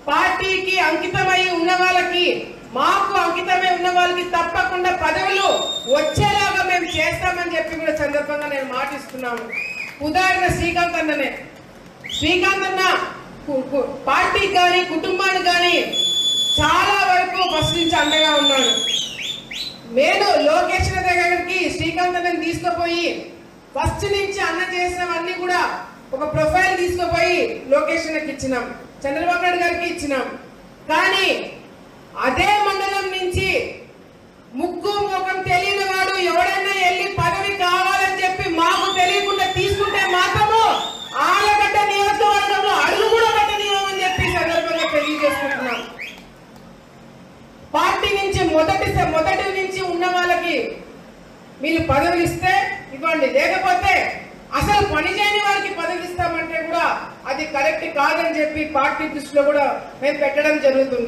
పార్టీకి అంకితమై ఉన్న వాళ్ళకి, మాకు అంకితమై ఉన్న వాళ్ళకి తప్పకుండా పదవులు వచ్చేలాగా మేము చేస్తామని చెప్పి కూడా సందర్భంగా నేను మాటిస్తున్నాను. ఉదాహరణ శ్రీకాంత్ అన్ననే. శ్రీకాంత్ అన్న పార్టీకి కానీ కుటుంబానికి కానీ చాలా వరకు ఫస్ట్ నుంచి అండగా ఉన్నాడు. నేను లోకేష్ దగ్గరికి శ్రీకాంత్ అన్నని తీసుకుపోయి ఫస్ట్ నుంచి అన్న చేసినవన్నీ కూడా ఒక ప్రొఫైల్ తీసుకుపోయి లోకేష్ అన్నకి ఇచ్చినాం, చంద్రబాబు నాయుడు గారికి ఇచ్చినాం. కానీ అదే మండలం నుంచి ముక్కు ముఖం తెలియని వాడు ఎవడైనా వెళ్ళి పదవి కావాలని చెప్పి మాకు తెలియకుండా తీసుకుంటే మాత్రము ఆలగడ్డ నియోజకవర్గంలో అడుగు కూడా పెట్టనీయమని చెప్పి సందర్భంగా తెలియజేసుకుంటున్నాం. పార్టీ నుంచి మొదటి నుంచి ఉన్న వాళ్ళకి మీరు పదవులు ఇస్తే ఇవ్వండి, లేకపోతే అసలు పని చేయని వారికి పదవులు ఇస్తామంటే కూడా అది కరెక్ట్ కాదని చెప్పి పార్టీ దృష్టిలో కూడా మేము పెట్టడం జరుగుతుంది.